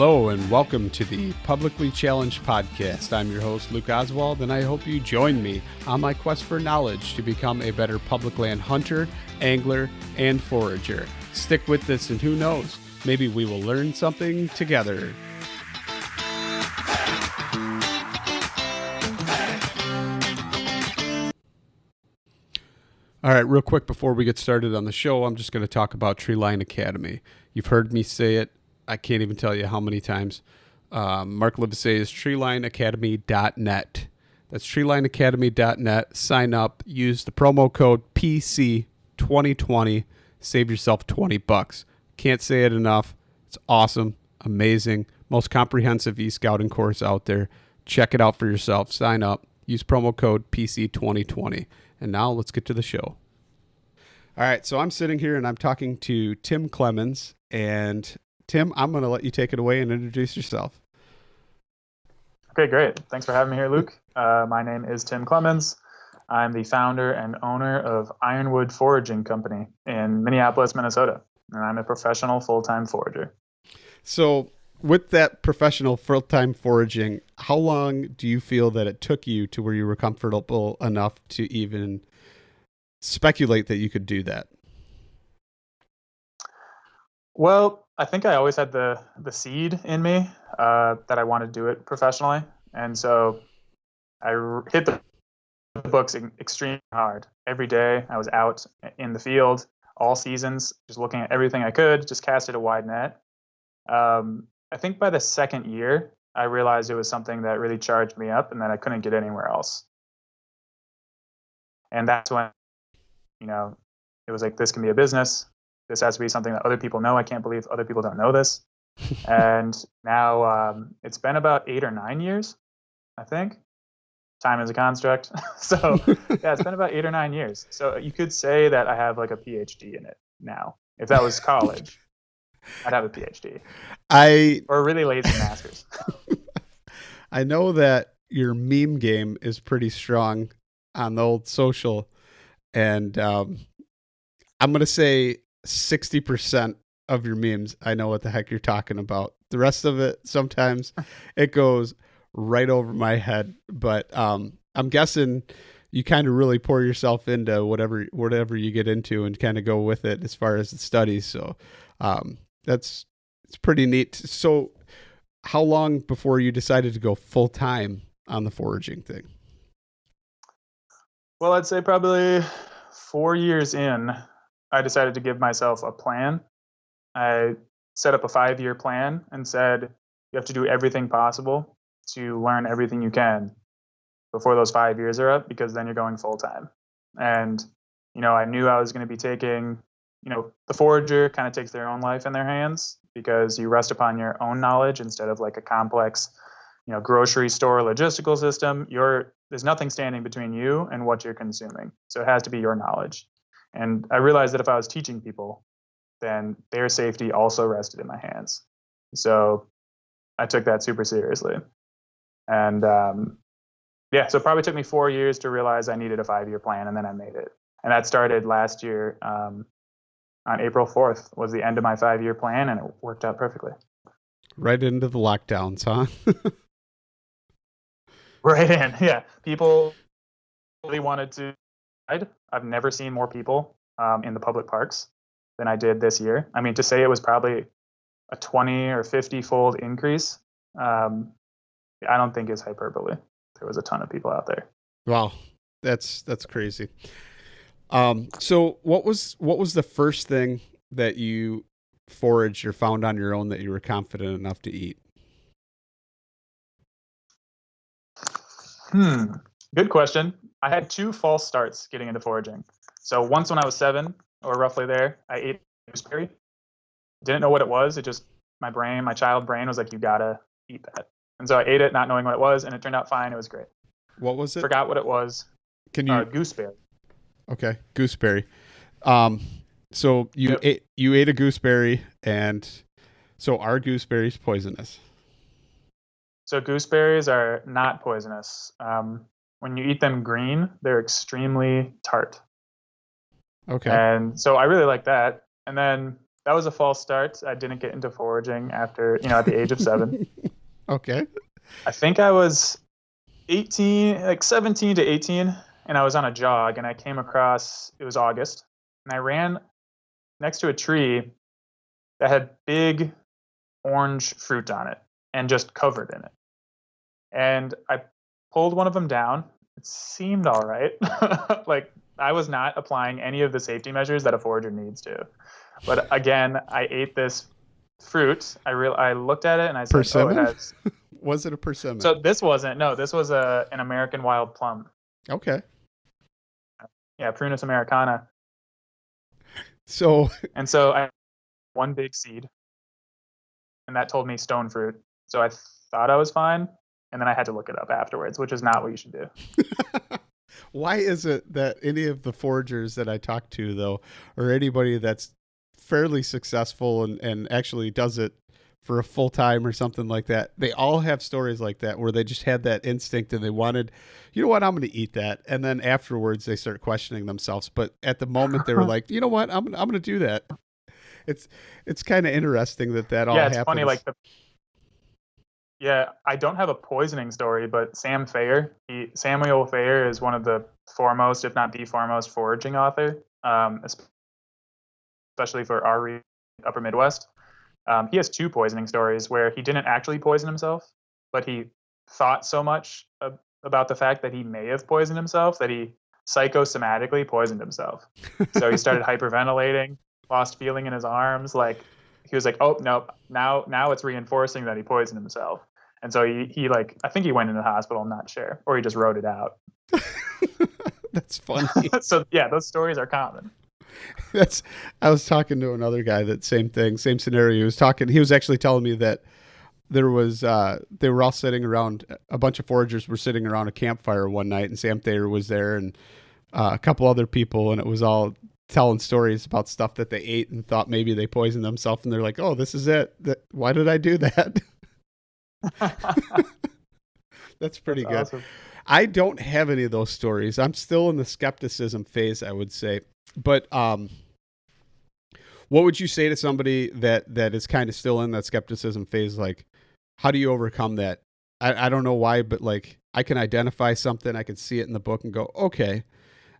Hello and welcome to the Publicly Challenged Podcast. I'm your host, Luke Oswald, and I hope you join me on my quest for knowledge to become a better public land hunter, angler, and forager. Stick with this and who knows, maybe we will learn something together. All right, real quick before we get started on the show, I'm just going to talk about Treeline Academy. You've heard me say it. I can't even tell you how many times. Mark Livesey is treelineacademy.net. That's treelineacademy.net. Sign up. Use the promo code PC2020. Save yourself $20. Can't say it enough. It's awesome, amazing, most comprehensive e-scouting course out there. Check it out for yourself. Sign up. Use promo code PC2020. And now let's get to the show. All right, so I'm sitting here and I'm talking to Tim Clemens. And Tim, I'm going to let you take it away and introduce yourself. Okay, great. Thanks for having me here, Luke. My name is Tim Clemens. I'm the founder and owner of Ironwood Foraging Company in Minneapolis, Minnesota. And I'm a professional full-time forager. So with that professional full-time foraging, how long do you feel that it took you to where you were comfortable enough to even speculate that you could do that? Well, I think I always had the seed in me that I wanted to do it professionally. And so I hit the books extremely hard. Every day I was out in the field, all seasons, just looking at everything I could, just casted a wide net. I think by the second year, I realized it was something that really charged me up and that I couldn't get anywhere else. And that's when, it was like, this can be a business. This has to be something that other people know. I can't believe other people don't know this. And now it's been about 8 or 9 years, I think. Time is a construct. So yeah, it's been about 8 or 9 years. So you could say that I have like a PhD in it now. If that was college, I'd have a PhD. Or a really lazy master's. I know that your meme game is pretty strong on the old social. And I'm going to say 60% of your memes, I know what the heck you're talking about. The rest of it, sometimes it goes right over my head. But I'm guessing you kind of really pour yourself into whatever you get into and kind of go with it as far as the studies. So it's pretty neat. So how long before you decided to go full time on the foraging thing? Well, I'd say probably 4 years in, I decided to give myself a plan. I set up a 5-year plan and said, you have to do everything possible to learn everything you can before those 5 years are up, because then you're going full time. And, I knew I was going to be taking, the forager kind of takes their own life in their hands because you rest upon your own knowledge instead of like a complex, grocery store logistical system. There's nothing standing between you and what you're consuming. So it has to be your knowledge. And I realized that if I was teaching people, then their safety also rested in my hands. So I took that super seriously. And so it probably took me 4 years to realize I needed a 5-year plan, and then I made it. And that started last year on April 4th was the end of my 5-year plan, and it worked out perfectly. Right into the lockdowns, huh? Right in, yeah. People really wanted to. I've never seen more people in the public parks than I did this year. I mean, to say it was probably a 20 or 50-fold increase, I don't think is hyperbole. There was a ton of people out there. Wow, that's crazy. So what was the first thing that you foraged or found on your own that you were confident enough to eat? Good question. I had 2 false starts getting into foraging. So once when I was 7 or roughly there, I ate gooseberry. Didn't know what it was. It just, my child brain was like, you gotta eat that. And so I ate it not knowing what it was, and it turned out fine. It was great. What was it? Forgot what it was. Can you? Gooseberry. Okay, gooseberry. So you ate a gooseberry, and so are gooseberries poisonous? So gooseberries are not poisonous. When you eat them green, they're extremely tart. Okay. And so I really like that. And then that was a false start. I didn't get into foraging after, at the age of 7. Okay. I think I was 18, like 17 to 18, and I was on a jog and I came across, it was August, and I ran next to a tree that had big orange fruit on it and just covered in it. And I pulled one of them down. It seemed all right. Like I was not applying any of the safety measures that a forager needs to. But again, I ate this fruit. I looked at it and I said, "Oh, it Persimmon? has." Was it a persimmon? So this wasn't. No, this was an American wild plum. Okay. Yeah, Prunus americana. So, And so I one big seed, and that told me stone fruit. So I thought I was fine, and then I had to look it up afterwards, which is not what you should do. why is it that any of the foragers that I talk to, though, or anybody that's fairly successful and actually does it for a full time or something like that, they all have stories like that where they just had that instinct and they wanted, you know what, I'm going to eat that. And then afterwards they start questioning themselves. But at the moment they were like, you know what, I'm going to do that. It's, it's kind of interesting that that all Yeah, it's funny. happens. Yeah, I don't have a poisoning story, but Samuel Thayer is one of the foremost, if not the foremost, foraging author, especially for our Upper Midwest. He has two poisoning stories where he didn't actually poison himself, but he thought so much about the fact that he may have poisoned himself that he psychosomatically poisoned himself. So he started hyperventilating, lost feeling in his arms, like he was like, "Oh nope, now it's reinforcing that he poisoned himself." And so he like I think he went into the hospital. I'm not sure, or he just wrote it out. That's funny. So yeah, those stories are common. That's. I was talking to another guy that same thing, same scenario. He was talking. He was actually telling me that there was they were all sitting around. A bunch of foragers were sitting around a campfire one night, and Sam Thayer was there, and a couple other people, and it was all telling stories about stuff that they ate and thought maybe they poisoned themselves, and they're like, "Oh, this is it. Why did I do that?" That's pretty That's good. awesome. I don't have any of those stories. I'm still in the skepticism phase, I would say. But what would you say to somebody that is kind of still in that skepticism phase? Like, how do you overcome that? I don't know why, but like I can identify something, I can see it in the book and go, okay.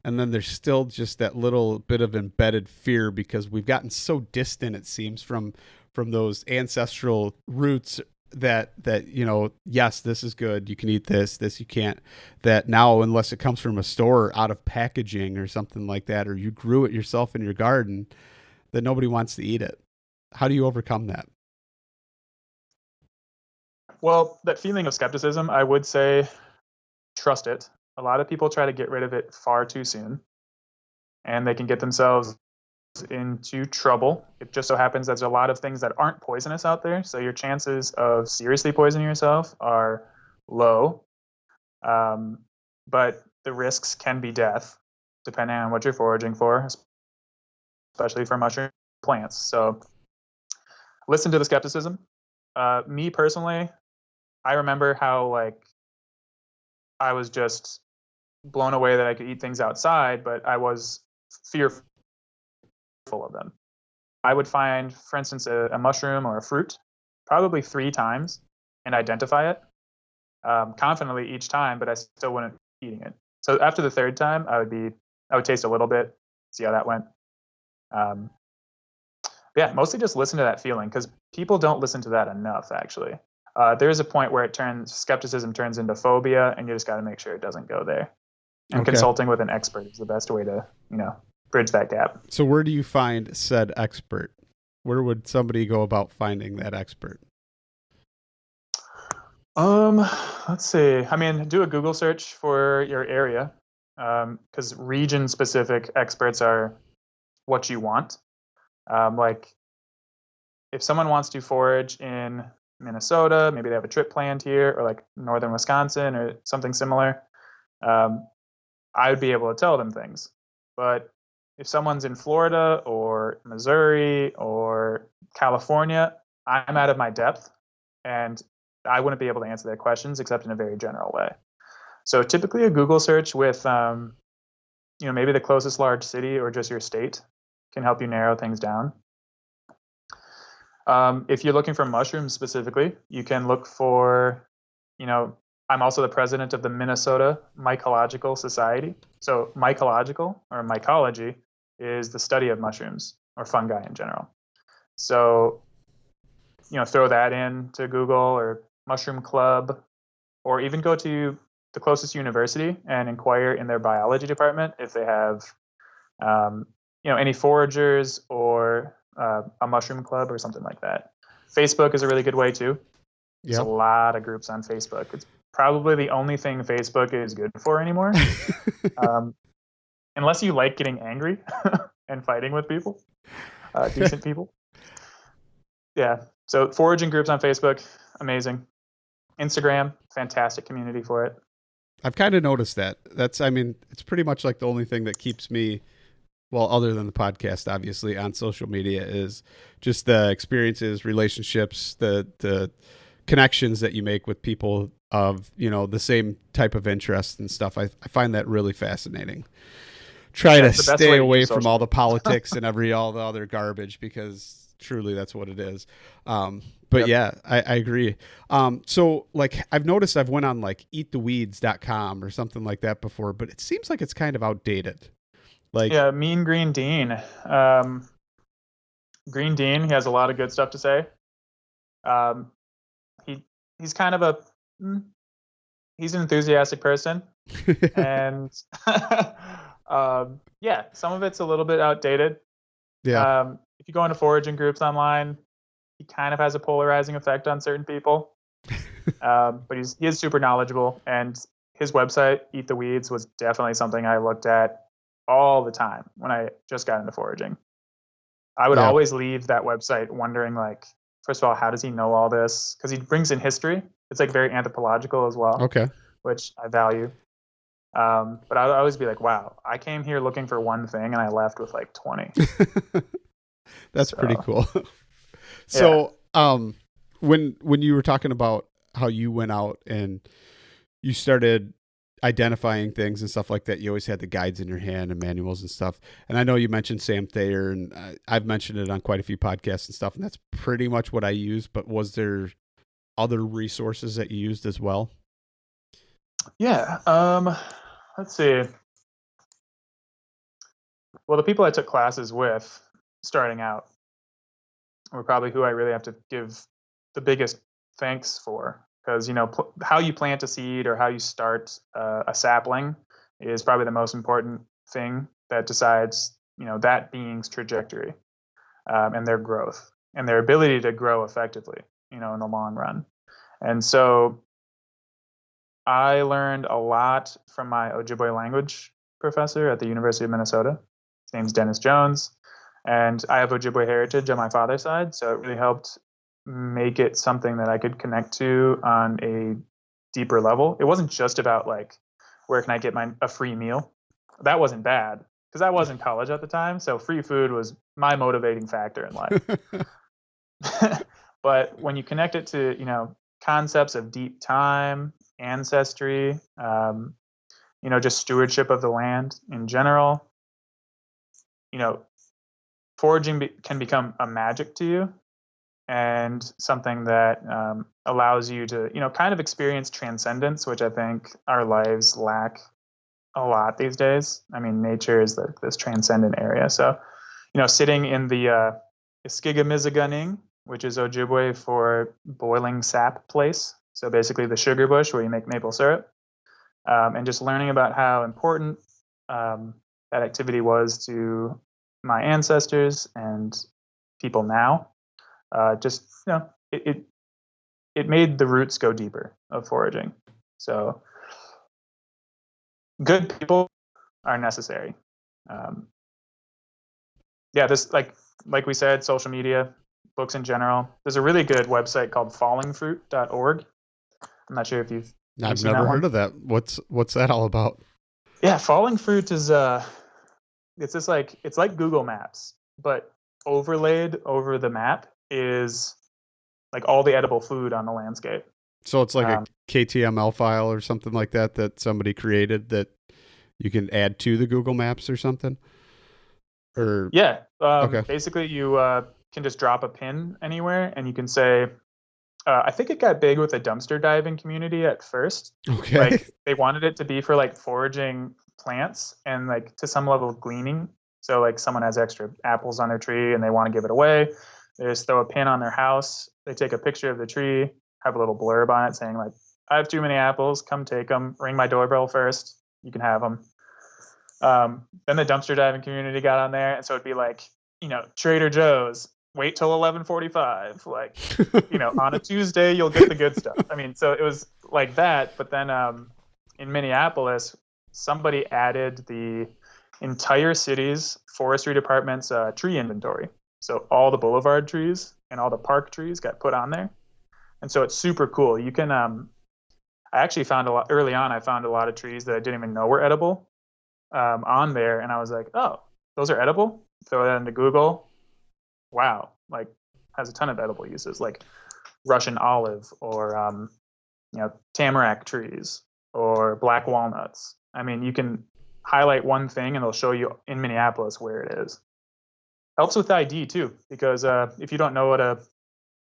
And then there's still just that little bit of embedded fear because we've gotten so distant, it seems, from those ancestral roots that yes, this is good, you can eat this you can't, that now unless it comes from a store out of packaging or something like that, or you grew it yourself in your garden, that nobody wants to eat it. How do you overcome that? Well, that feeling of skepticism, I would say trust it. A lot of people try to get rid of it far too soon, and they can get themselves into trouble. It just so happens there's a lot of things that aren't poisonous out there, so your chances of seriously poisoning yourself are low. Um, but the risks can be death, depending on what you're foraging for, especially for mushroom plants. So listen to the skepticism. Me personally, I remember how like I was just blown away that I could eat things outside, but I was fearful of them. I would find, for instance, a mushroom or a fruit probably 3 times and identify it confidently each time, but I still wouldn't be eating it. So after the third time, I would taste a little bit, see how that went. Um, yeah, mostly just listen to that feeling because people don't listen to that enough. Actually, there is a point where skepticism turns into phobia, and you just got to make sure it doesn't go there. And Okay. consulting with an expert is the best way to bridge that gap. So where do you find said expert? Where would somebody go about finding that expert? Um, let's see. I mean, do a Google search for your area, because region-specific experts are what you want. Like, if someone wants to forage in Minnesota, maybe they have a trip planned here, or like northern Wisconsin or something similar, um, I would be able to tell them things. But if someone's in Florida or Missouri or California, I'm out of my depth, and I wouldn't be able to answer their questions except in a very general way. So typically, a Google search with maybe the closest large city or just your state can help you narrow things down. If you're looking for mushrooms specifically, you can look for, you know, I'm also the president of the Minnesota Mycological Society. So mycological or mycology is the study of mushrooms or fungi in general. So, throw that in to Google or Mushroom Club, or even go to the closest university and inquire in their biology department if they have, any foragers or a mushroom club or something like that. Facebook is a really good way too. There's a Yep. lot of groups on Facebook. It's probably the only thing Facebook is good for anymore, um, unless you like getting angry and fighting with people, decent people. Yeah. So foraging groups on Facebook, amazing. Instagram, fantastic community for it. I've kind of noticed that. I mean, it's pretty much like the only thing that keeps me, well, other than the podcast, obviously, on social media is just the experiences, relationships, the connections that you make with people of, the same type of interests and stuff. I find that really fascinating. Try Yeah, to it's the best stay way to away use from social all the media. politics and all the other garbage, because truly that's what it is. But Yep. yeah, I agree. So like I've noticed I've went on like eattheweeds.com or something like that before, but it seems like it's kind of outdated. Like, Yeah, Mean Green Dean. Um, Green Dean, he has a lot of good stuff to say. Um, he he's kind of mm, he's an enthusiastic person, and yeah, some of it's a little bit outdated. yeah, If you go into foraging groups online, he kind of has a polarizing effect on certain people. But he is super knowledgeable, and his website, Eat the Weeds, was definitely something I looked at all the time when I just got into foraging. I would yeah, always leave that website wondering, like, first of all, how does he know all this? Because he brings in history. It's like very anthropological as well, okay. which I value. But I would always be like, wow, I came here looking for one thing and I left with like 20. That's pretty So cool. yeah, So, when you were talking about how you went out and you started identifying things and stuff like that, you always had the guides in your hand and manuals and stuff. And I know you mentioned Sam Thayer, and I've mentioned it on quite a few podcasts and stuff, and that's pretty much what I use. But was there other resources that you used as well? yeah. Let's see. Well, the people I took classes with starting out were probably who I really have to give the biggest thanks for, because how you plant a seed or how you start a sapling is probably the most important thing that decides that being's trajectory, and their growth and their ability to grow effectively in the long run. And so I learned a lot from my Ojibwe language professor at the University of Minnesota. His name's Dennis Jones, and I have Ojibwe heritage on my father's side, so it really helped make it something that I could connect to on a deeper level. It wasn't just about like, where can I get a free meal? That wasn't bad because I was in college at the time, so free food was my motivating factor in life. But when you connect it to concepts of deep time, ancestry, just stewardship of the land in general, you know, foraging can become a magic to you, and something that allows you to kind of experience transcendence, which I think our lives lack a lot these days. I mean, nature is this transcendent area. So sitting in the Iskigamiziganing, which is Ojibwe for boiling sap place. So basically the sugar bush where you make maple syrup, and just learning about how important that activity was to my ancestors and people now. Just it made the roots go deeper of foraging. So good people are necessary. Um, yeah, this like we said, social media, books in general. There's a really good website called fallingfruit.org. I'm not sure if you've I've seen that never one. heard of that. What's that all about? Yeah, Falling Fruit is it's just like it's like Google Maps, but overlaid over the map is like all the edible food on the landscape. So it's like a Um, KTML file or something like that that somebody created that you can add to the Google Maps or something? Or yeah, okay. basically you can just drop a pin anywhere, and you can say, I think it got big with the dumpster diving community at first. Okay. Like they wanted it to be for like foraging plants and like to some level gleaning. So like someone has extra apples on their tree and they want to give it away. They just throw a pin on their house. They take a picture of the tree, have a little blurb on it saying like, I have too many apples. Come take them. Ring my doorbell first. You can have them. Then the dumpster diving community got on there, and so it'd be like, Trader Joe's. Wait till 11:45. Like, on a Tuesday you'll get the good stuff. I mean, so it was like that. But then in Minneapolis, somebody added the entire city's forestry department's tree inventory. So all the boulevard trees and all the park trees got put on there, and so it's super cool. You can. I actually found a lot early on. I found a lot of trees that I didn't even know were edible on there, and I was like, "Oh, those are edible." Throw that into Google. Wow, like has a ton of edible uses, like Russian olive or tamarack trees or black walnuts. I mean, you can highlight one thing and it'll show you in Minneapolis where it is. Helps with ID too, because if you don't know what a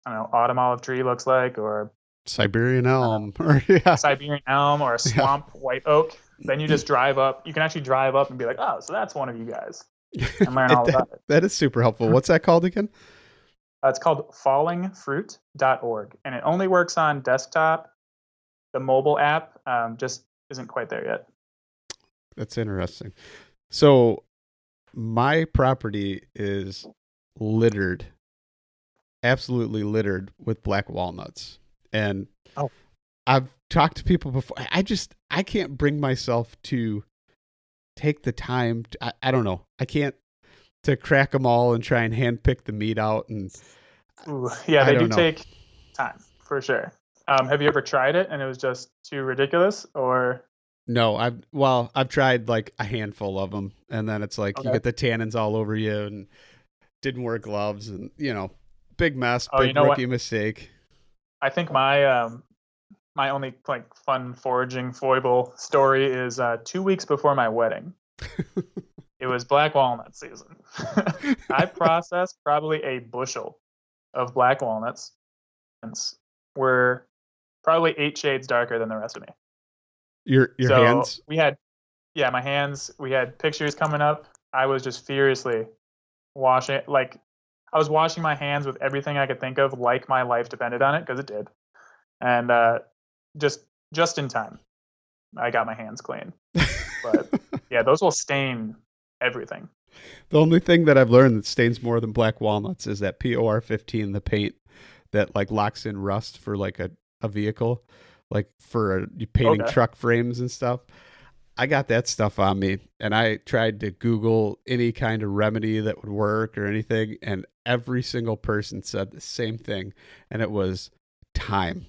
autumn olive tree looks like, or Siberian elm, or Siberian elm, or a swamp white oak, then you just drive up. You can actually drive up and be like, "Oh, so that's one of you guys," and learn all about it. That is super helpful. What's that called again? It's called fallingfruit.org, and it only works on desktop. The mobile app just isn't quite there yet. That's interesting. So my property is littered, absolutely littered with black walnuts. And I've talked to people before. I can't bring myself to take the time. I don't know. I can't to crack them all and try and handpick the meat out. And they do take time for sure. Have you ever tried it and it was just too ridiculous, or? No, I've tried like a handful of them, and then it's like you get the tannins all over you, and didn't wear gloves, and big mess, big rookie mistake. I think my my only like fun foraging foible story is 2 weeks before my wedding. It was black walnut season. I processed probably a bushel of black walnuts. Were probably 8 shades darker than the rest of me. Your hands? We had, my hands. We had pictures coming up. I was just furiously washing. Like, I was washing my hands with everything I could think of, like my life depended on it, because it did. And just in time, I got my hands clean. But yeah, those will stain everything. The only thing that I've learned that stains more than black walnuts is that POR15, the paint that like locks in rust for like a vehicle, like for painting truck frames and stuff. I got that stuff on me, and I tried to Google any kind of remedy that would work or anything, and every single person said the same thing, and it was time.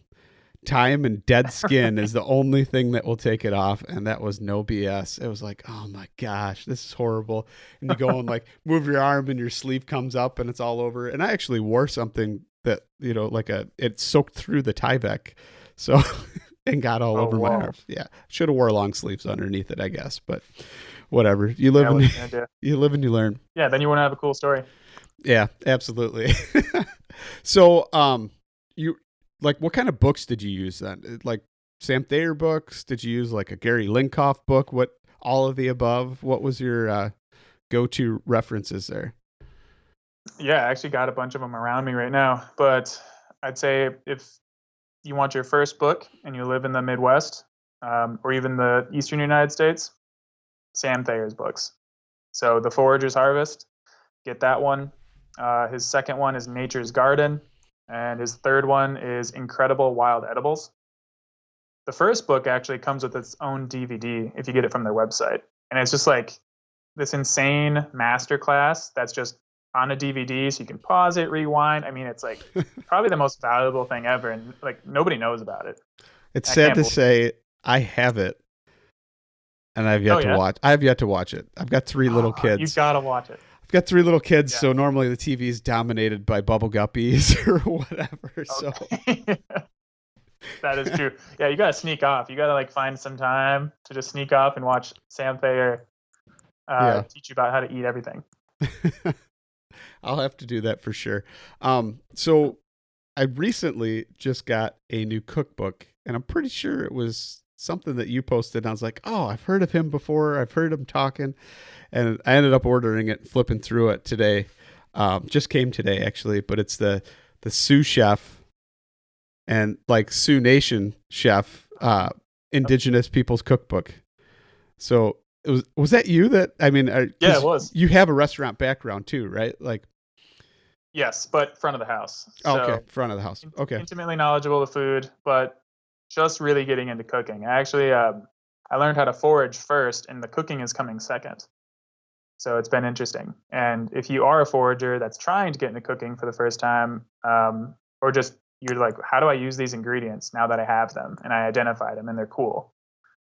Time and dead skin is the only thing that will take it off, and that was no BS. It was like, oh my gosh, this is horrible. And you go and like move your arm, and your sleeve comes up, and it's all over. And I actually wore something that it soaked through the Tyvek, so and got all over my arms. Yeah, should have wore long sleeves underneath it, I guess. But whatever. You live and you learn. Yeah, then you want to have a cool story. Yeah, absolutely. So, you. Like, what kind of books did you use then? Like Sam Thayer books? Did you use like a Gary Linkoff book? What, all of the above? What was your go-to references there? Yeah, I actually got a bunch of them around me right now. But I'd say if you want your first book and you live in the Midwest or even the Eastern United States, Sam Thayer's books. So The Forager's Harvest, get that one. His second one is Nature's Garden. And his third one is Incredible Wild Edibles. The first book actually comes with its own DVD if you get it from their website. And it's just like this insane masterclass that's just on a DVD, so you can pause it, rewind. I mean, it's like probably the most valuable thing ever, and like nobody knows about it. It's sad to say I have it, and I've yet to watch. I have yet to watch it. I've got 3 little kids. You've got to watch it. Got 3 little kids, so normally the TV is dominated by bubble guppies or whatever. Okay. So that is true. Yeah, you gotta sneak off. You gotta like find some time to just sneak off and watch Sam Thayer teach you about how to eat everything. I'll have to do that for sure. So I recently just got a new cookbook, and I'm pretty sure it was something that you posted. And I was like, oh, I've heard of him before. I've heard him talking, and I ended up ordering it, flipping through it today. Just came today actually, but it's the Sioux Chef and like Sioux Nation Chef, Indigenous Peoples Cookbook. So was that you that I mean? Yeah, it was. You have a restaurant background too, right? Like, Yes, but front of the house. oh, okay, So front of the house. Okay, intimately knowledgeable of food, but just really getting into cooking. I learned how to forage first, and the cooking is coming second. So it's been interesting. And if you are a forager that's trying to get into cooking for the first time, or just you're like, how do I use these ingredients now that I have them and I identify them and they're cool?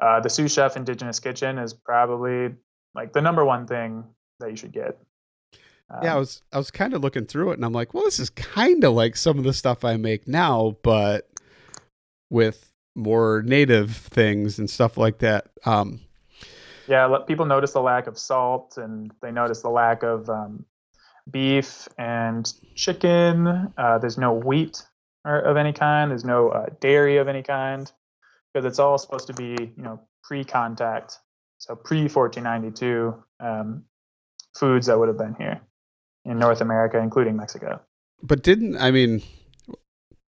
The Sioux Chef Indigenous Kitchen is probably like the number one thing that you should get. yeah, I was kind of looking through it, and I'm like, well, this is kind of like some of the stuff I make now, but with more native things and stuff like that. Yeah, people notice the lack of salt, and they notice the lack of beef and chicken. There's no wheat of any kind. There's no dairy of any kind, because it's all supposed to be, pre-contact, so pre-1492 foods that would have been here in North America, including Mexico. But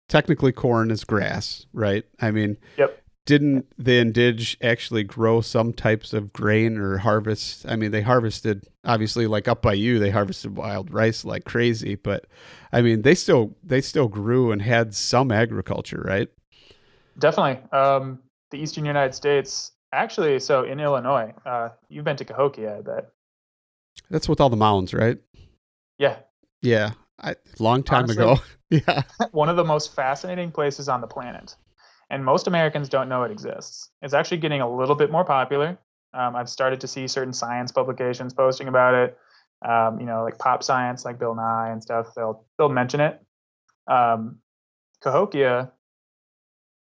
technically corn is grass, right? I mean, Yep. didn't the Indige actually grow some types of grain or harvest? I mean, they harvested, obviously, like up by you, they harvested wild rice like crazy, but I mean, they still grew and had some agriculture, right? Definitely. The Eastern United States, actually, so in Illinois, you've been to Cahokia, I bet. That's with all the mounds, right? Yeah. Yeah, long time Honestly, ago. Yeah. one of the most fascinating places on the planet. And most Americans don't know it exists. It's actually getting a little bit more popular. I've started to see certain science publications posting about it. Like Pop Science, like Bill Nye and stuff. They'll mention it. Cahokia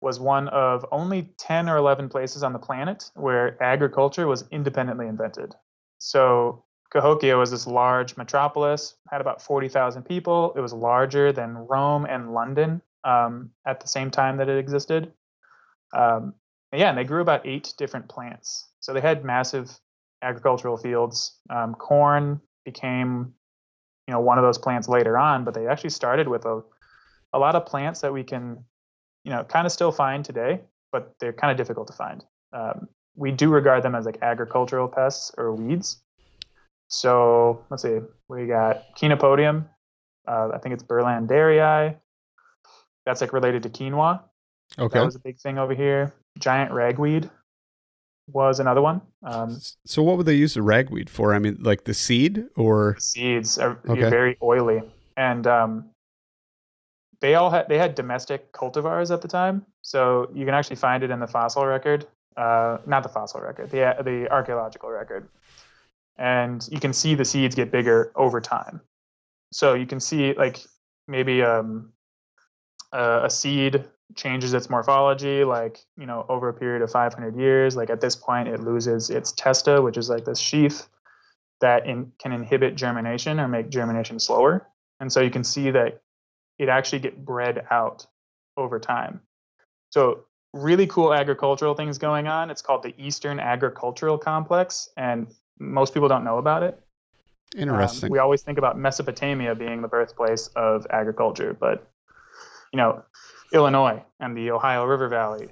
was one of only 10 or 11 places on the planet where agriculture was independently invented. So Cahokia was this large metropolis, had about 40,000 people. It was larger than Rome and London at the same time that it existed. And they grew about 8 different plants. So they had massive agricultural fields. Corn became, one of those plants later on, but they actually started with a lot of plants that we can, kind of still find today, but they're kind of difficult to find. We do regard them as like agricultural pests or weeds. So let's see, we got Chenopodium. I think it's Berlanderii. That's like related to quinoa. Okay. That was a big thing over here. Giant ragweed was another one. So what would they use the ragweed for? I mean, like the seed or? Seeds are Okay. very oily, and they had domestic cultivars at the time, so you can actually find it in the fossil record, not the fossil record, the archaeological record, and you can see the seeds get bigger over time. So you can see like maybe a seed changes its morphology, like over a period of 500 years. Like at this point, it loses its testa, which is like this sheath that can inhibit germination or make germination slower. And so you can see that it actually get bred out over time. So really cool agricultural things going on. It's called the Eastern Agricultural Complex, and most people don't know about it. Interesting. We always think about Mesopotamia being the birthplace of agriculture, but Illinois and the Ohio River Valley,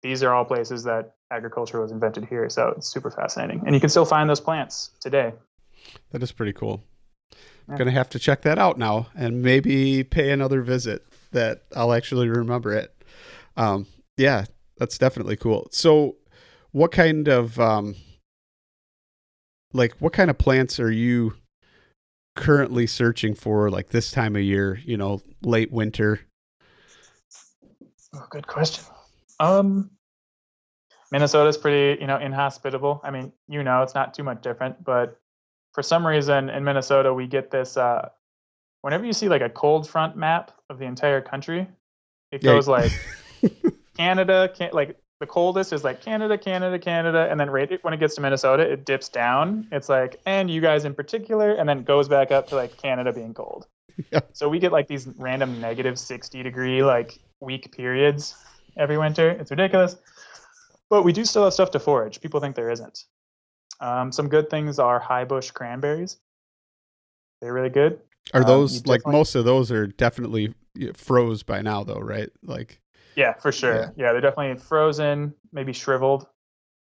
these are all places that agriculture was invented here. So it's super fascinating, and you can still find those plants today. That is pretty cool. Yeah. Gonna have to check that out now and maybe pay another visit that I'll actually remember it. Yeah, that's definitely cool. So what kind of what kind of plants are you currently searching for, like this time of year, late winter? Oh, good question. Minnesota's pretty, inhospitable. I mean, it's not too much different, but for some reason in Minnesota, we get this, whenever you see like a cold front map of the entire country, it Yeah. goes like Canada, like the coldest is like Canada, Canada, Canada, and then right when it gets to Minnesota, it dips down. It's like, and you guys in particular, and then goes back up to like Canada being cold. Yeah. So we get like these random negative 60-degree like week periods every winter. It's ridiculous. But we do still have stuff to forage. People think there isn't. Some good things are high bush cranberries. They're really good. Are You those like definitely, most of those are definitely froze by now though, right? Like, yeah, for yeah, sure. Yeah, they're definitely frozen, maybe shriveled,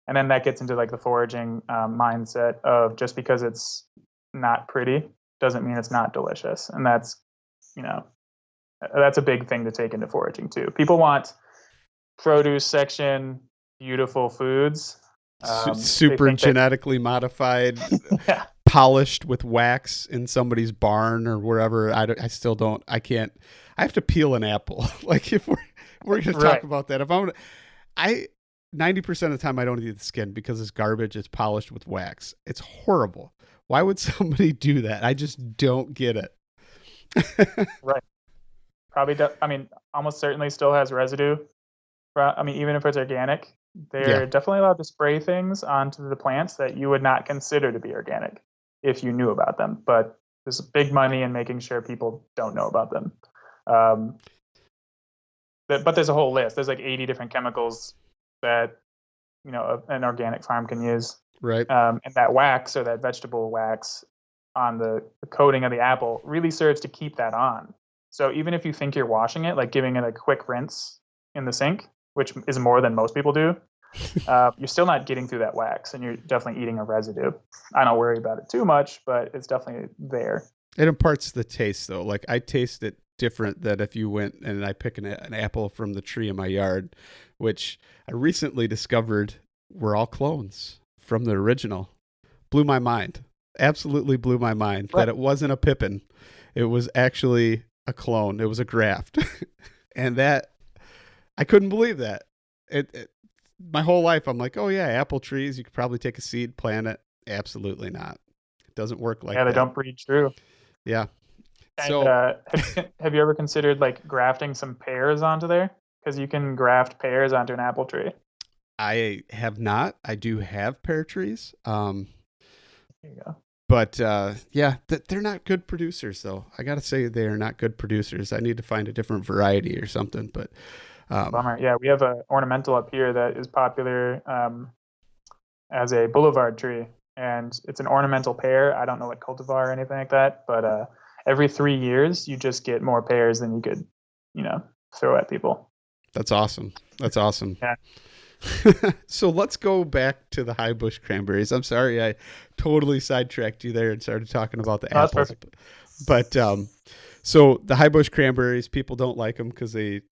and then that gets into like the foraging mindset of just because it's not pretty doesn't mean it's not delicious, and you know that's a big thing to take into foraging too. People want produce section, beautiful foods. They super think that genetically modified, yeah, polished with wax in somebody's barn or wherever. I still don't. I can't. I have to peel an apple. Like if we're gonna talk right. about that. If I'm gonna, I 90% of the time I don't eat the skin because it's garbage. It's polished with wax. It's horrible. Why would somebody do that? I just don't get it. Right. Probably, I mean, almost certainly still has residue. I mean, even if it's organic, Yeah. they're definitely allowed to spray things onto the plants that you would not consider to be organic if you knew about them. But there's big money in making sure people don't know about them. Um, but there's a whole list. There's like 80 different chemicals that an organic farm can use. Right. And that wax or that vegetable wax on the coating of the apple really serves to keep that on. So even if you think you're washing it, like giving it a quick rinse in the sink, which is more than most people do, you're still not getting through that wax, and you're definitely eating a residue. I don't worry about it too much, but it's definitely there. It imparts the taste though. Like I taste it different than if you went and I pick an apple from the tree in my yard, which I recently discovered were all clones from the original. Blew my mind. Absolutely blew my mind Right. that it wasn't a Pippin. It was actually a clone. It was a graft. And that I couldn't believe that. My whole life I'm like, "Oh yeah, apple trees, you could probably take a seed, plant it." Absolutely not. It doesn't work Yeah, like they that. don't breed true. Yeah. And So have you ever considered like grafting some pears onto there? Because you can graft pears onto an apple tree. I have not. I do have pear trees. There you go. But yeah, they're not good producers, though. I gotta say they are not good producers. I need to find a different variety or something. But um, Bummer. Yeah, we have a ornamental up here that is popular as a boulevard tree, and it's an ornamental pear. I don't know what cultivar or anything like that, but every 3 years you just get more pears than you could, you know, throw at people. that's awesome. That's awesome. Yeah, So let's go back to the high bush cranberries. I'm sorry I totally sidetracked you there and started talking about the no, that's apples. perfect. But so the high bush cranberries, people don't like them because they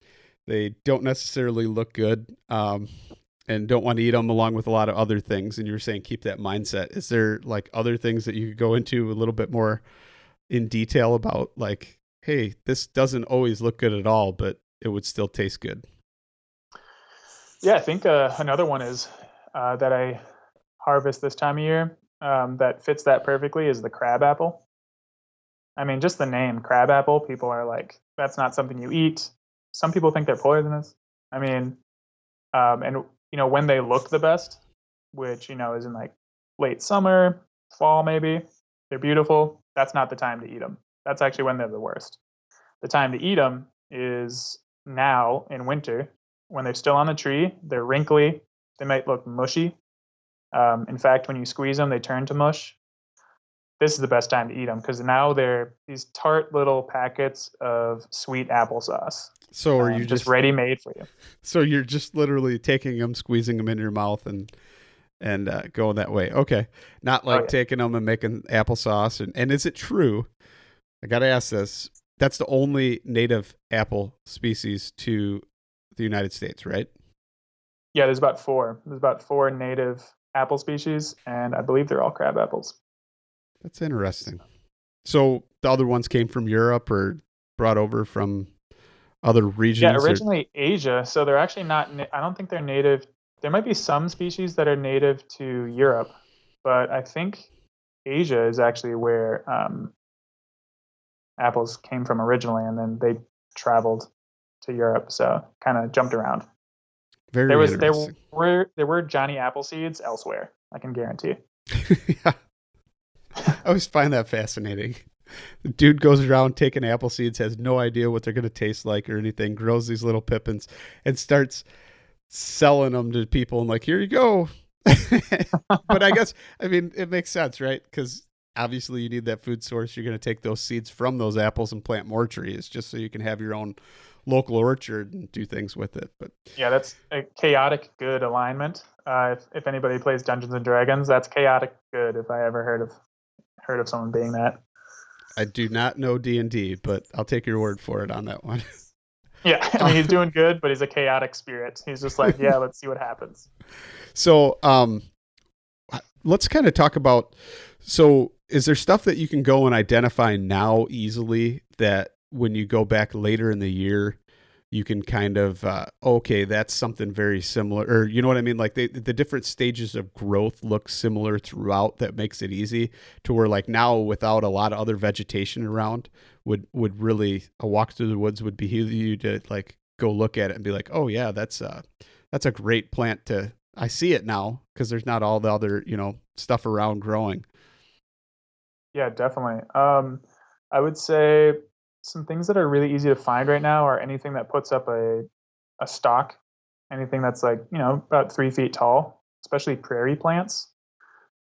don't necessarily look good, and don't want to eat them along with a lot of other things. And you were saying keep that mindset. Is there like other things that you could go into a little bit more in detail about? Like, hey, this doesn't always look good at all, but it would still taste good. Yeah, I think another one is that I harvest this time of year that fits that perfectly is the crab apple. I mean, just the name crab apple, people are like, that's not something you eat. Some people think they're poisonous. I mean, and when they look the best, which is in like late summer, fall maybe, they're beautiful. That's not the time to eat them. That's actually when they're the worst. The time to eat them is now in winter when they're still on the tree. They're wrinkly. They might look mushy. In fact, when you squeeze them, they turn to mush. This is the best time to eat them because now they're these tart little packets of sweet applesauce, So are you just just ready made for you. so you're just literally taking them, squeezing them in your mouth, and going that way? Okay, not Oh like yeah. taking them and making applesauce. And is it true? I got to ask this. That's the only native apple species to the United States, right? Yeah, there's about four. There's about four native apple species, and I believe they're all crab apples. That's interesting. So the other ones came from Europe or brought over from other Yeah, regions, or originally Asia, so they're actually not. I don't think they're native. There might be some species that are native to Europe, but I think Asia is actually where apples came from originally, and then they traveled to Europe, so kind of jumped around. There Very was interesting. there were Johnny Apple seeds elsewhere. I can guarantee. Yeah, I always find that fascinating. The dude goes around taking apple seeds, has no idea what they're going to taste like or anything, grows these little pippins, and starts selling them to people and like, here you go. But I guess, I mean, it makes sense, right? Because obviously you need that food source. You're going to take those seeds from those apples and plant more trees just so you can have your own local orchard and do things with it. But Yeah, that's a chaotic good alignment. If anybody plays Dungeons and Dragons, that's chaotic good. If I ever heard of someone being that. I do not know D&D, but I'll take your word for it on that one. Yeah, I mean he's doing good, but he's a chaotic spirit. He's just like, yeah, let's see what happens. So, let's kind of talk about, so is there stuff that you can go and identify now easily that when you go back later in the year you can kind of okay, that's something very similar, or you know what I mean, like the different stages of growth look similar throughout, that makes it easy to where like now without a lot of other vegetation around would really, a walk through the woods would behoove you to like go look at it and be like, oh yeah, that's a great plant to, I see it now because there's not all the other, stuff around growing. Yeah, definitely. I would say some things that are really easy to find right now are anything that puts up a stalk, anything that's like, about 3 feet tall, especially prairie plants.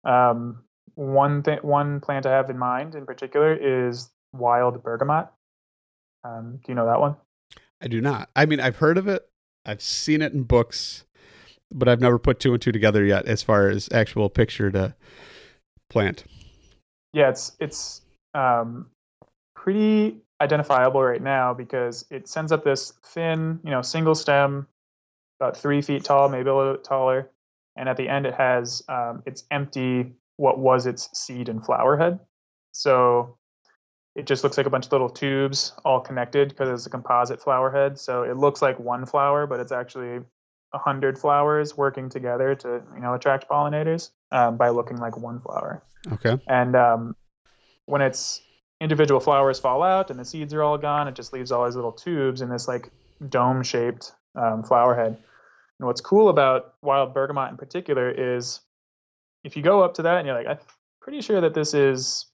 One plant I have in mind in particular is wild bergamot. Do you know that one? I do not. I mean, I've heard of it. I've seen it in books, but I've never put two and two together yet as far as actual picture to plant. Yeah, it's pretty identifiable right now because it sends up this thin, single stem, about 3 feet tall, maybe a little bit taller, and at the end it has its empty, what was its seed and flower head. So it just looks like a bunch of little tubes all connected because it's a composite flower head. So it looks like one flower, but it's actually 100 flowers working together to attract pollinators by looking like one flower. Okay. And when its individual flowers fall out and the seeds are all gone, it just leaves all these little tubes in this like dome shaped flower head. And what's cool about wild bergamot in particular is if you go up to that and you're like, I'm pretty sure that this is,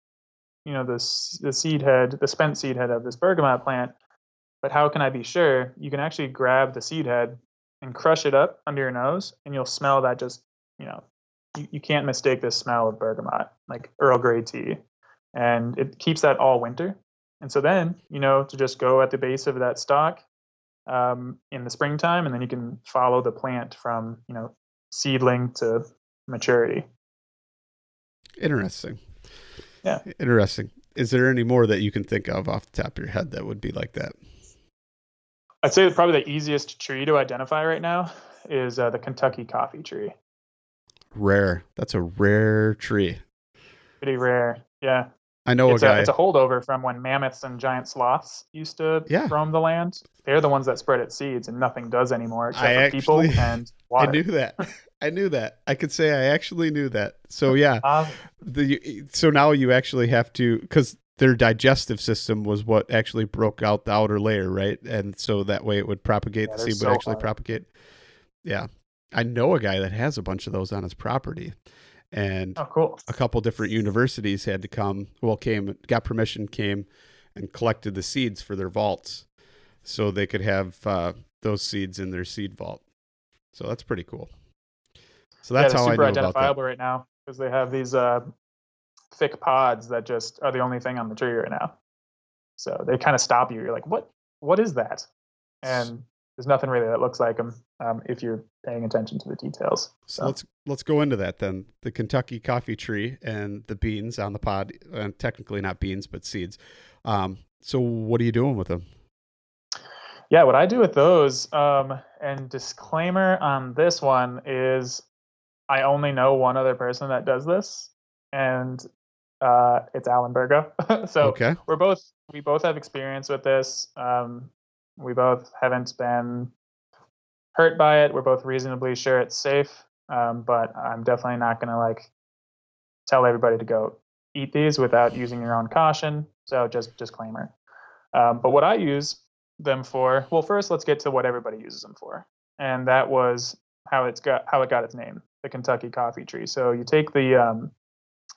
the seed head, the spent seed head of this bergamot plant, but how can I be sure? You can actually grab the seed head and crush it up under your nose, and you'll smell that just, you can't mistake the smell of bergamot, like Earl Grey tea. And it keeps that all winter. And so then, to just go at the base of that stalk in the springtime, and then you can follow the plant from, seedling to maturity. Interesting. Yeah. Interesting. Is there any more that you can think of off the top of your head that would be like that? I'd say probably the easiest tree to identify right now is the Kentucky coffee tree. Rare. That's a rare tree. Pretty rare. Yeah. I know a It's guy. a holdover from when mammoths and giant sloths used to Yeah, roam the land. They're the ones that spread its seeds, and nothing does anymore I except for actually, people and I water. knew that. I knew that. I could say I actually knew that. So yeah, Uh, so now you actually have to, because their digestive system was what actually broke out the outer layer, right? And so that way it would propagate. yeah, The they're seed would so actually hard. propagate. Yeah, I know a guy that has a bunch of those on his property, and Oh, cool. a couple different universities had to come. Well, got permission, came and collected the seeds for their vaults, so they could have those seeds in their seed vault. So that's pretty cool. So Yeah, that's they're how I super knew about that. identifiable right now because they have these thick pods that just are the only thing on the tree right now. So they kind of stop you. You're like, what? What is that? And there's nothing really that looks like them if you're paying attention to the details. So So let's go into that then. The Kentucky coffee tree and the beans on the pod, technically not beans but seeds. So what are you doing with them? yeah, what I do with those, and disclaimer on this one is I only know one other person that does this, and it's Alan Burgo. So Okay. we both have experience with this. We both haven't been hurt by it. We're both reasonably sure it's safe, but I'm definitely not going to like tell everybody to go eat these without using your own caution. So just disclaimer. But what I use them for, well, first let's get to what everybody uses them for. and that was how it got its name, the Kentucky coffee tree. So you take the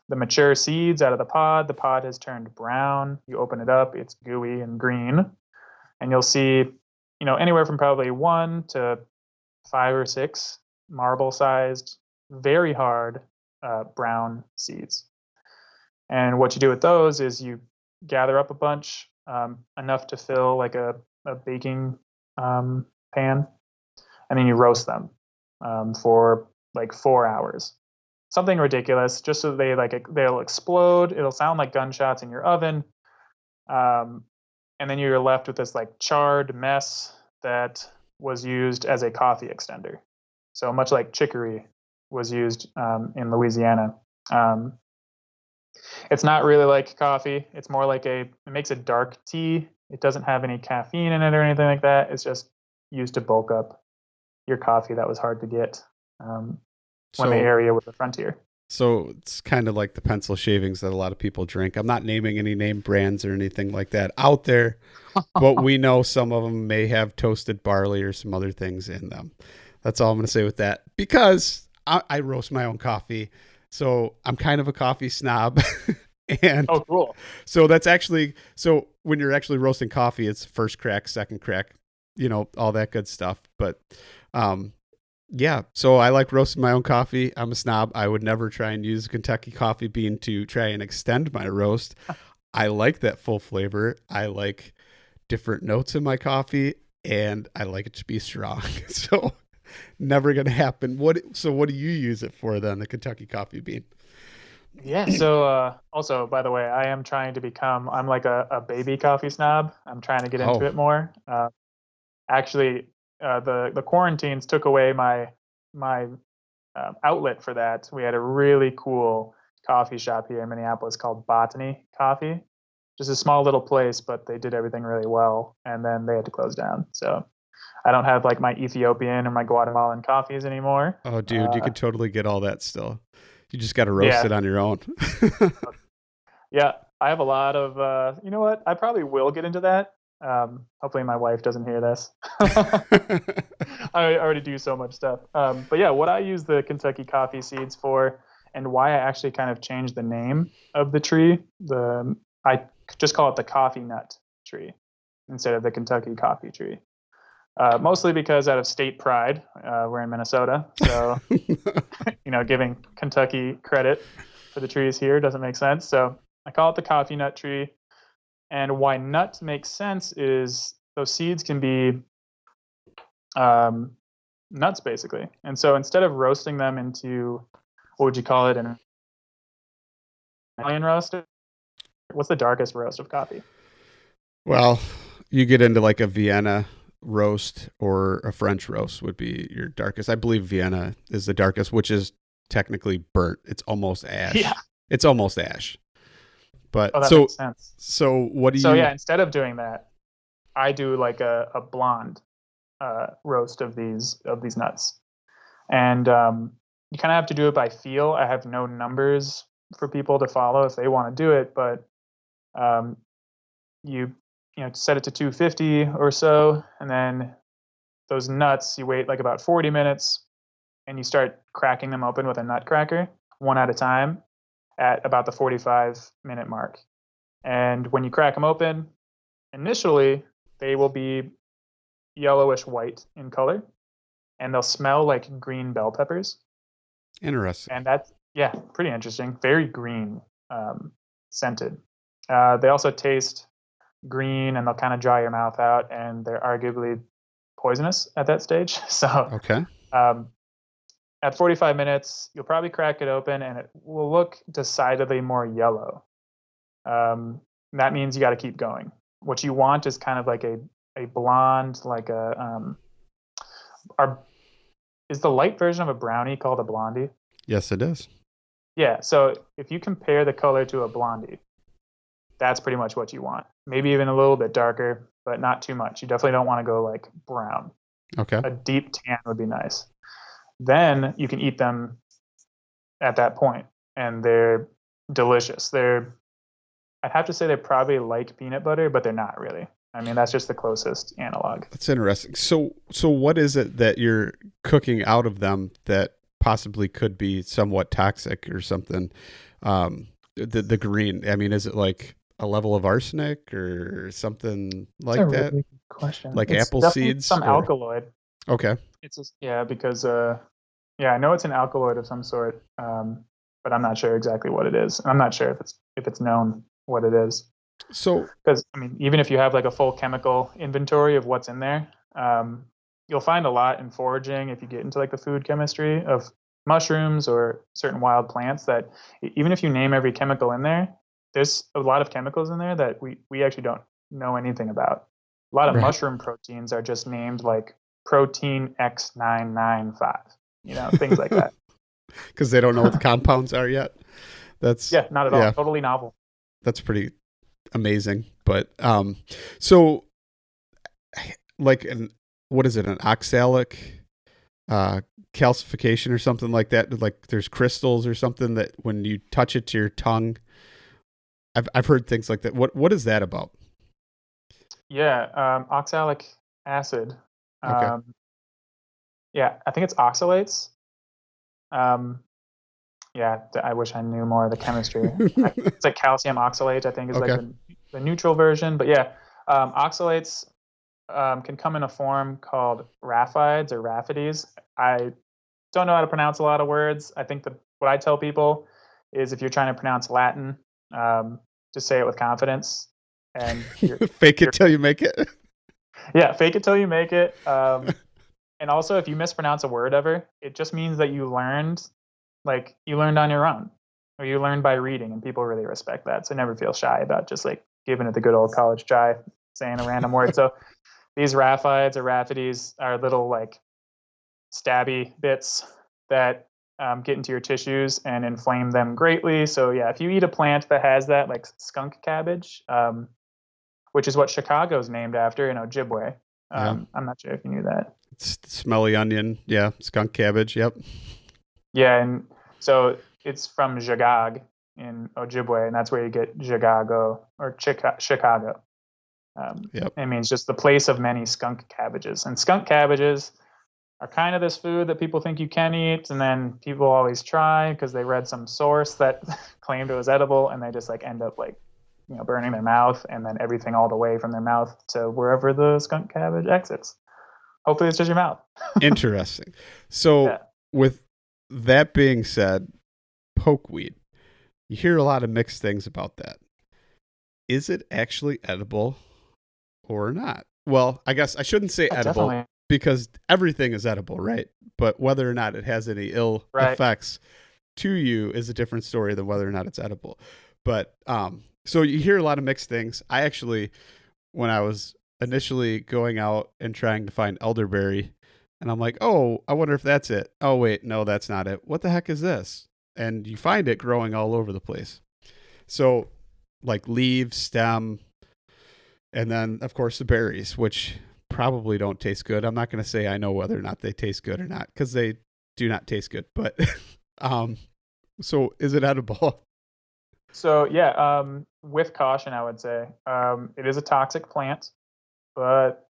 mature seeds out of the pod. The pod has turned brown. You open it up, it's gooey and green, and you'll see, anywhere from probably 1 to 5 or 6 marble-sized, very hard brown seeds. And what you do with those is you gather up a bunch, enough to fill like a baking pan, and then you roast them for like 4 hours. Something ridiculous, just so they'll explode. It'll sound like gunshots in your oven, and then you're left with this like charred mess that was used as a coffee extender. So much like chicory was used in Louisiana. It's not really like coffee. It's more like it makes a dark tea. It doesn't have any caffeine in it or anything like that. It's just used to bulk up your coffee that was hard to get when the area was the frontier. So it's kind of like the pencil shavings that a lot of people drink. I'm not naming any name brands or anything like that out there, but we know some of them may have toasted barley or some other things in them. That's all I'm going to say with that, because I roast my own coffee. So I'm kind of a coffee snob. And oh, cool. So that's actually, so when you're actually roasting coffee, it's first crack, second crack, all that good stuff. But, yeah, so I like roasting my own coffee. I'm a snob. I would never try and use Kentucky coffee bean to try and extend my roast. I like that full flavor. I like different notes in my coffee, and I like it to be strong. So never going to happen. So what do you use it for then, the Kentucky coffee bean? Yeah. So also, by the way, I am trying to I'm like a baby coffee snob. I'm trying to get into it more. Actually, the quarantines took away my outlet for that. We had a really cool coffee shop here in Minneapolis called Botany Coffee. Just a small little place, but they did everything really well, and then they had to close down. So I don't have like my Ethiopian or my Guatemalan coffees anymore. Oh, dude, you could totally get all that still. You just got to roast it on your own. Yeah, I have a lot of, you know what? I probably will get into that. Hopefully my wife doesn't hear this. I already do so much stuff. But yeah, what I use the Kentucky coffee seeds for, and why I actually kind of changed the name of the tree, I just call it the coffee nut tree instead of the Kentucky coffee tree. Mostly because out of state pride, we're in Minnesota, so giving Kentucky credit for the trees here doesn't make sense. So I call it the coffee nut tree. And why nut makes sense is those seeds can be nuts, basically. And so instead of roasting them into, what would you call it, an Italian roast? What's the darkest roast of coffee? Well, you get into like a Vienna roast or a French roast would be your darkest. I believe Vienna is the darkest, which is technically burnt. It's almost ash. Yeah. It's almost ash. But that makes sense. So what do you? So yeah, instead of doing that, I do like a blonde roast of these nuts, and you kind of have to do it by feel. I have no numbers for people to follow if they want to do it, but you set it to 250 or so, and then those nuts, you wait like about 40 minutes, and you start cracking them open with a nut cracker, one at a time, at about the 45-minute mark. And when you crack them open, initially they will be yellowish white in color, and they'll smell like green bell peppers. Interesting. And that's, yeah, pretty interesting. Very green, scented. They also taste green, and they'll kind of dry your mouth out, and they're arguably poisonous at that stage. So okay. At 45 minutes, you'll probably crack it open, and it will look decidedly more yellow. That means you got to keep going. What you want is kind of like a blonde, like is the light version of a brownie called a blondie? Yes, it is. Yeah. So if you compare the color to a blondie, that's pretty much what you want. Maybe even a little bit darker, but not too much. You definitely don't want to go like brown. Okay. A deep tan would be nice. Then you can eat them at that point, and they're delicious. I'd have to say they're probably like peanut butter, but they're not really. I mean, that's just the closest analog. That's interesting. So what is it that you're cooking out of them that possibly could be somewhat toxic or something? The green. I mean, is it like a level of arsenic or something It's a like that? really good question. Like It's apple definitely seeds some or alkaloid. okay. It's just, yeah, because yeah, I know it's an alkaloid of some sort, but I'm not sure exactly what it is. And I'm not sure if it's known what it is. So Because I mean, even if you have like a full chemical inventory of what's in there, you'll find a lot in foraging if you get into like the food chemistry of mushrooms or certain wild plants that even if you name every chemical in there, there's a lot of chemicals in there that we actually don't know anything about. A lot of right. mushroom proteins are just named like protein X995, things like that. Because they don't know what the compounds are yet. That's Yeah, not at all. yeah, Totally novel. that's pretty amazing. But so like an what is it, an oxalic uh calcification or something like that? Like there's crystals or something that when you touch it to your tongue, I've heard things like that. What is that about? Yeah, oxalic acid. Okay. Um, yeah, I think it's oxalates. Um, yeah, I wish I knew more of the chemistry. It's like calcium oxalate, I think, is like Okay. the neutral version. But yeah, oxalates can come in a form called raphides or raphides. I don't know how to pronounce a lot of words. I think what I tell people is if you're trying to pronounce Latin, um, just say it with confidence, and Fake it you're till you make it. yeah, fake it till you make it. And also, if you mispronounce a word ever, it just means that you learned on your own, or you learned by reading, and people really respect that. So never feel shy about just like giving it the good old college try, saying a random word. So these raphides or raphides are little like stabby bits that get into your tissues and inflame them greatly. So yeah, if you eat a plant that has that, like skunk cabbage, which is what Chicago's named after in Ojibwe. Yeah. I'm not sure if you knew that. It's smelly onion. Yeah. Skunk cabbage. Yep. Yeah, and so it's from Jagag in Ojibwe, and that's where you get Chicago or Chicago. Yep. It means just the place of many skunk cabbages. And skunk cabbages are kind of this food that people think you can eat, and then people always try because they read some source that claimed it was edible, and they just like end up like burning their mouth, and then everything all the way from their mouth to wherever the skunk cabbage exits. Hopefully, it's just your mouth. Interesting. So Yeah. with that being said, pokeweed. You hear a lot of mixed things about that. Is it actually edible or not? Well, I guess I shouldn't say Yeah, edible definitely. because everything is edible, right? But whether or not it has any ill Right. effects to you is a different story than whether or not it's edible. But so you hear a lot of mixed things. I actually, when I was initially going out and trying to find elderberry, and I'm like, oh, I wonder if that's it. Oh, wait, no, that's not it. What the heck is this? And you find it growing all over the place. So, like leaves, stem, and then, of course, the berries, which probably don't taste good. I'm not going to say I know whether or not they taste good or not because they do not taste good. But, um, so is it edible? So yeah, with caution, I would say it is a toxic plant, but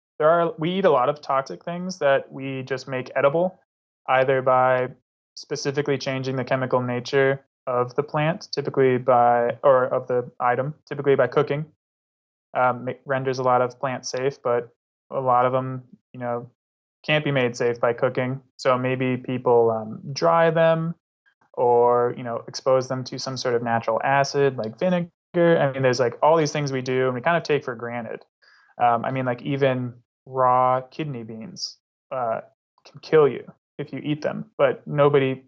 we eat a lot of toxic things that we just make edible, either by specifically changing the chemical nature of the plant, typically by or of the item, typically by cooking. Renders a lot of plants safe, but a lot of them, can't be made safe by cooking. So maybe people dry them or expose them to some sort of natural acid like vinegar. I mean, there's like all these things we do and we kind of take for granted. I mean, like even raw kidney beans uh, can kill you if you eat them, but nobody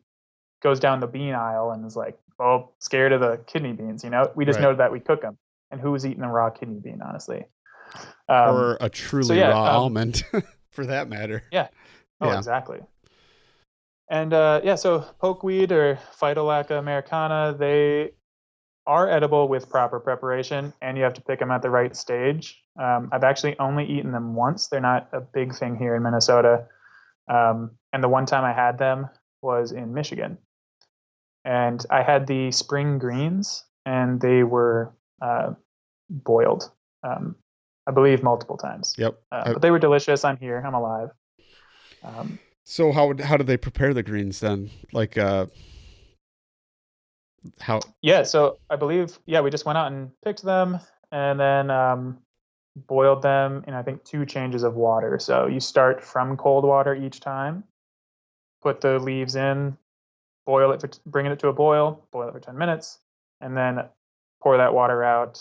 goes down the bean aisle and is like, oh, scared of the kidney beans. We just Right. know that we cook them, and who's eating a raw kidney bean, honestly. Um, Or a so truly yeah, raw almond for that matter. yeah, oh, Yeah. exactly. And yeah, so pokeweed or Phytolacca americana, they are edible with proper preparation, and you have to pick them at the right stage. I've actually only eaten them once. They're not a big thing here in Minnesota. And the one time I had them was in Michigan. And I had the spring greens, and they were boiled. Um, I believe multiple times. Yep. But they were delicious. I'm here. I'm alive. Um, So how do they prepare the greens then? Like how? yeah, so I believe, yeah, we just went out and picked them and then boiled them in, I think, two changes of water. So you start from cold water each time, put the leaves in, boil it, bring it to a boil it for 10 minutes, and then pour that water out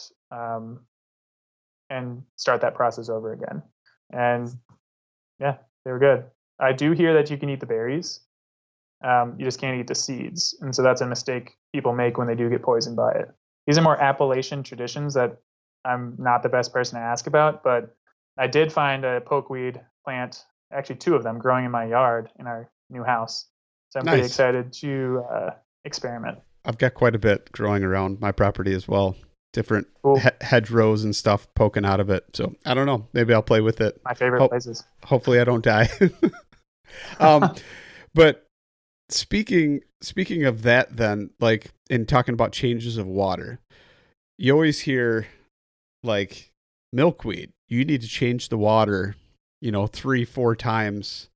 and start that process over again. And yeah, they were good. I do hear that you can eat the berries. You just can't eat the seeds. And so that's a mistake people make when they do get poisoned by it. These are more Appalachian traditions that I'm not the best person to ask about, but I did find a pokeweed plant, actually two of them, growing in my yard in our new house. So I'm pretty Nice. excited to experiment. I've got quite a bit growing around my property as well. Different Cool. hedgerows and stuff poking out of it. So I don't know. Maybe I'll play with it. My favorite places. Hopefully I don't die. um, but speaking of that, then like in talking about changes of water, you always hear like milkweed. You need to change the water, 3-4 times.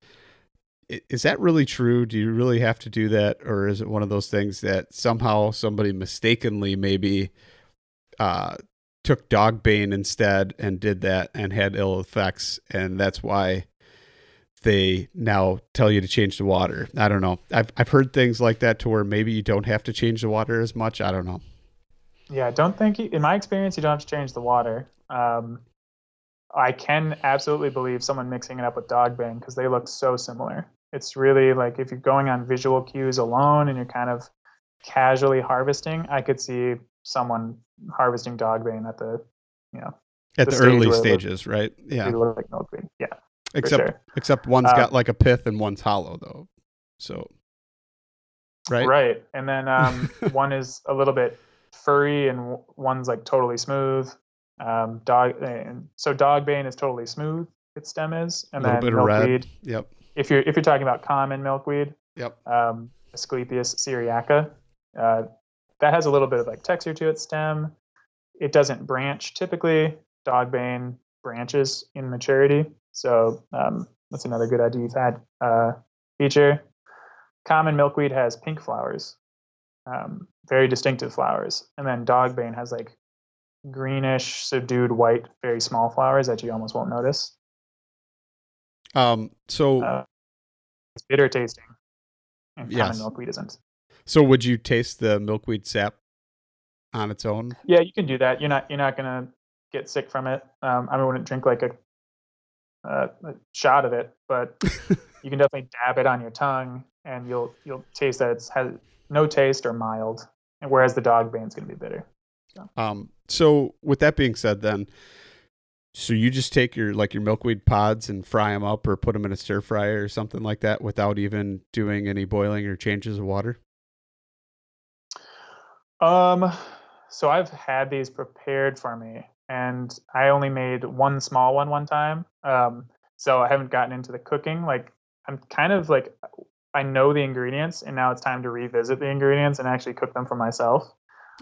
Is that really true? Do you really have to do that, or is it one of those things that somehow somebody mistakenly maybe uh, took dog bane instead and did that and had ill effects, and that's why they now tell you to change the water? I don't know. I've heard things like that to where maybe you don't have to change the water as much. I don't know. Yeah, I don't think, in my experience, you don't have to change the water. I can absolutely believe someone mixing it up with dog bane because they look so similar. It's really like if you're going on visual cues alone and you're kind of casually harvesting, I could see someone harvesting dog bane at the, you know, At the the stage early where stages, right? it Yeah. looked like milkweed. Yeah, for Except sure. except one's Um, got like a pith and one's hollow though. So, right? right. And then one is a little bit furry and one's like totally smooth. So dog bane is totally smooth. Its stem is, A and little then bit of red. milkweed. Yep. If you're talking about common milkweed, Yep. Asclepias syriaca, uh, that has a little bit of like texture to its stem. It doesn't branch typically. Dogbane branches in maturity, so that's another good idea you've had feature. Common milkweed has pink flowers, very distinctive flowers, and then dogbane has like greenish, subdued white, very small flowers that you almost won't notice. So Uh, it's bitter tasting, and common yes. milkweed isn't. So would you taste the milkweed sap on its own? Yeah, you can do that. You're not gonna get sick from it. I wouldn't drink like a shot of it, but you can definitely dab it on your tongue, and you'll taste that it's has no taste or mild, and whereas the dog bane's gonna be bitter. So. So with that being said, then, so you just take your milkweed pods and fry them up, or put them in a stir fryer or something like that, without even doing any boiling or changes of water. Um, so I've had these prepared for me, and I only made one small one time. So I haven't gotten into the cooking. Like I'm kind of like I know the ingredients, and now it's time to revisit the ingredients and actually cook them for myself.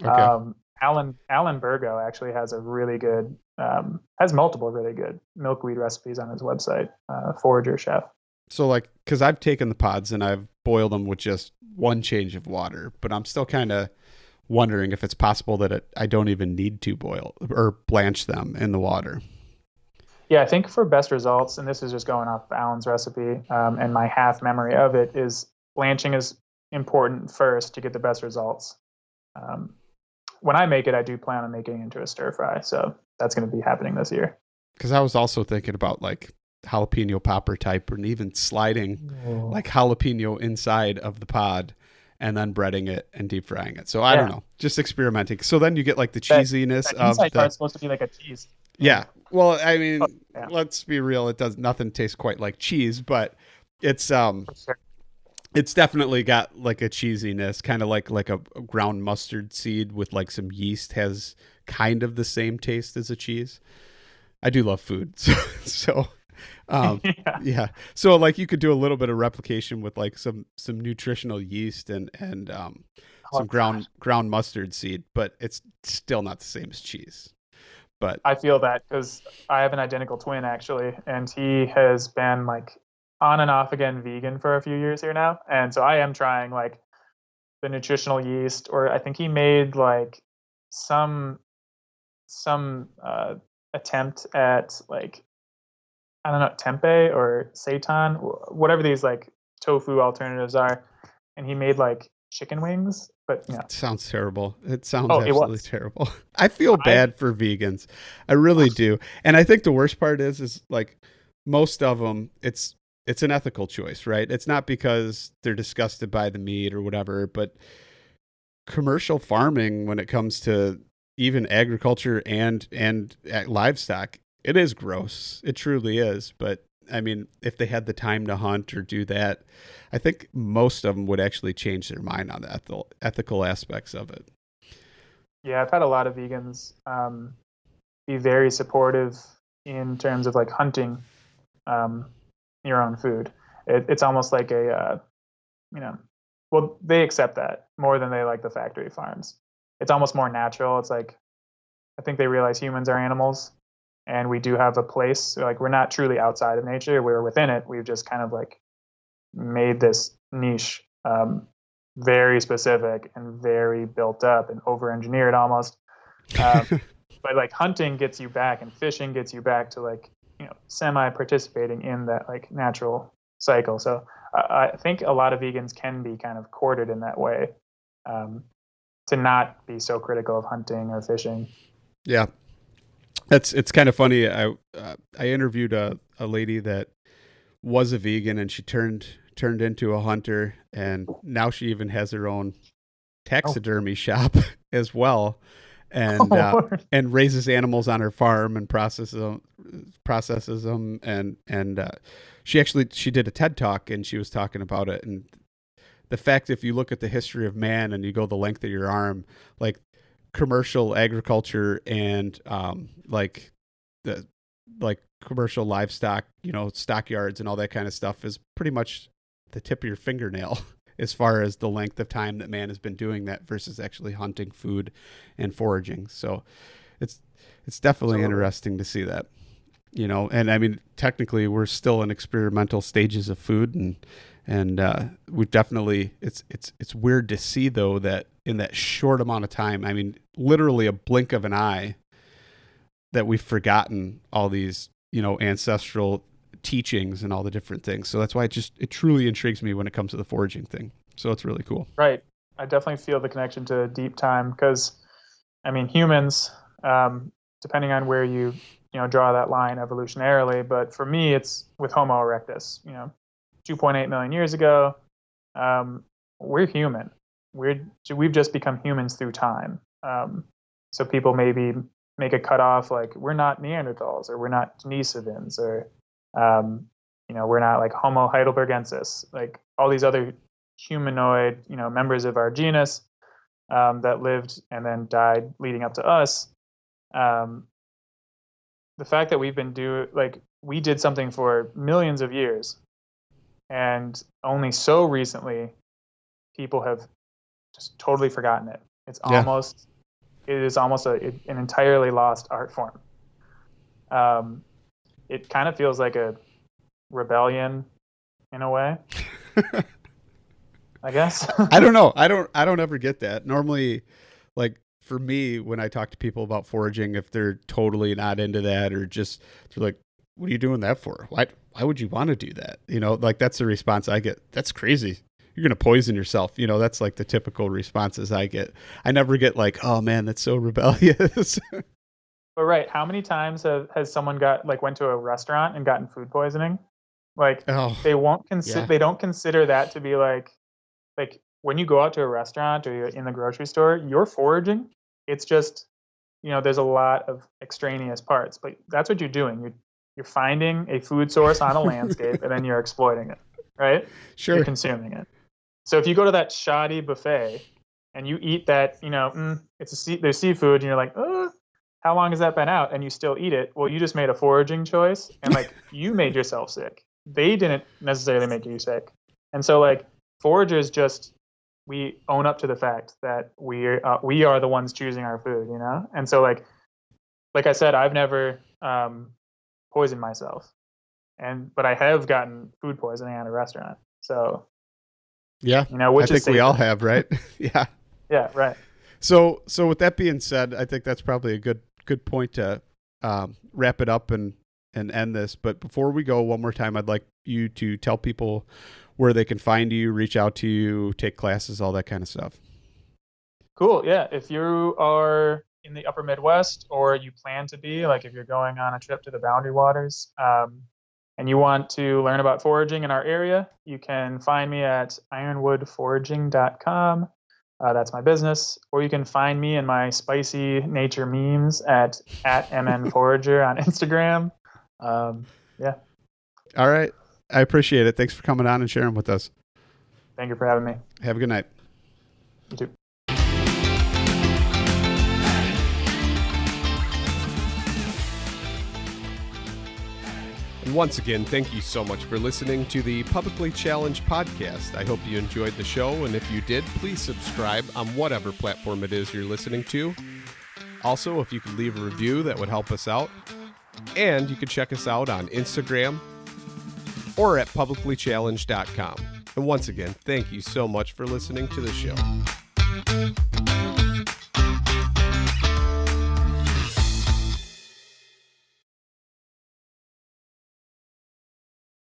Okay. Alan Burgo actually has a really good has multiple really good milkweed recipes on his website. Forager Chef. So like, because I've taken the pods and I've boiled them with just one change of water, but I'm still kind of wondering if it's possible that I don't even need to boil or blanch them in the water. Yeah, I think for best results, and this is just going off Alan's recipe, and my half memory of it is blanching is important first to get the best results. Um, when I make it, I do plan on making it into a stir fry, so that's going to be happening this year. Because I was also thinking about like jalapeno popper type, and even sliding Oh. like jalapeno inside of the pod and then breading it and deep frying it. So I don't Yeah, know, just experimenting. So then you get like the that cheesiness that of inside the, part's supposed to be like a cheese. Yeah. yeah. Well, I Oh, mean, yeah, let's be real. It does nothing taste quite like cheese, but it's for sure. it's definitely got like a cheesiness, kind of like a ground mustard seed with like some yeast has kind of the same taste as a cheese. I do love food, so um, Yeah. yeah. So like you could do a little bit of replication with like some nutritional yeast and Oh some gosh. ground mustard seed, but it's still not the same as cheese. But I feel that because I have an identical twin actually, and he has been like on and off again vegan for a few years here now. And so I am trying like the nutritional yeast, or I think he made like some some attempt at like, I don't know, tempeh or seitan, whatever these like tofu alternatives are, and he made like chicken wings. But it sounds terrible. It sounds oh, it absolutely was. terrible. I feel I bad for vegans. I really do. And I think the worst part is like most of them, it's an ethical choice, right? It's not because they're disgusted by the meat or whatever, but commercial farming when it comes to even agriculture and livestock, it is gross. It truly is. But I mean, if they had the time to hunt or do that, I think most of them would actually change their mind on the ethical aspects of it. Yeah, I've had a lot of vegans be very supportive in terms of like hunting um, your own food. It's almost like a you know, well, they accept that more than they like the factory farms. It's almost more natural. It's like I think they realize humans are animals, and we do have a place. So, like we're not truly outside of nature; we're within it. We've just kind of like made this niche very specific and very built up and over engineered almost. Um, but like hunting gets you back and fishing gets you back to like, semi participating in that like natural cycle. So I think a lot of vegans can be kind of courted in that way, um, to not be so critical of hunting or fishing. Yeah, it's kind of funny. I interviewed a lady that was a vegan and she turned into a hunter, and now she even has her own Oh, taxidermy shop as well, and oh Lord. and raises animals on her farm and processes them, and she did a TED talk and she was talking about it, and the fact, if you look at the history of man and you go the length of your arm, like commercial agriculture and the like commercial livestock, stockyards and all that kind of stuff is pretty much the tip of your fingernail as far as the length of time that man has been doing that versus actually hunting food and foraging. So it's it's definitely Absolutely. interesting to see that. And I mean, technically we're still in experimental stages of food, and we've definitely, it's weird to see though that in that short amount of time, I mean literally a blink of an eye, that we've forgotten all these ancestral teachings and all the different things. So that's why it truly intrigues me when it comes to the foraging thing. So it's really cool. Right. I definitely feel the connection to deep time because, I mean, humans, depending on where you draw that line evolutionarily, but for me, it's with Homo erectus. 2.8 million years ago, um, we're human. We've just become humans through time. So people maybe make a cutoff like we're not Neanderthals or we're not Denisovans or we're not like Homo heidelbergensis, like all these other humanoid members of our genus that lived and then died leading up to us. Um, the fact that we did something for millions of years and only so recently people have just totally forgotten it. Yeah. It is almost an entirely lost art form. Um, it kind of feels like a rebellion in a way, I guess. I don't know. I don't ever get that. Normally, like for me, when I talk to people about foraging, if they're totally not into that or just they're like, "What are you doing that for? Why would you want to do that?" Like that's the response I get. That's crazy. You're gonna poison yourself. That's like the typical responses I get. I never get like, "Oh man, that's so rebellious." But right, how many times has someone went to a restaurant and gotten food poisoning? Like Oh, yeah, they don't consider that to be like when you go out to a restaurant or you're in the grocery store, you're foraging. It's just, there's a lot of extraneous parts, but that's what you're doing. You're finding a food source on a landscape and then you're exploiting it, right? You're sure. consuming it. So if you go to that shoddy buffet and you eat that, there's seafood and you're like, oh, how long has that been out? And you still eat it. Well, you just made a foraging choice and like you made yourself sick. They didn't necessarily make you sick. And so like foragers just, we own up to the fact that we are the ones choosing our food, And so like like I said, I've never poisoned myself, but I have gotten food poisoning at a restaurant. So Yeah, I which is think we all safer? have, right? Yeah. Yeah, right. So with that being said, I think that's probably a good point to wrap it up and end this. But before we go, one more time, I'd like you to tell people where they can find you, reach out to you, take classes, all that kind of stuff. Cool. Yeah. If you are in the upper Midwest, or you plan to be, like if you're going on a trip to the Boundary Waters, and you want to learn about foraging in our area, you can find me at ironwoodforaging.com. That's my business. Or you can find me in my spicy nature memes at mnforager on Instagram. Yeah. All right. I appreciate it. Thanks for coming on and sharing with us. Thank you for having me. Have a good night. You too. And once again, thank you so much for listening to the Publicly Challenged podcast. I hope you enjoyed the show, and if you did, please subscribe on whatever platform it is you're listening to. Also, if you could leave a review, that would help us out. And you can check us out on Instagram or at publiclychallenged.com. And once again, thank you so much for listening to the show.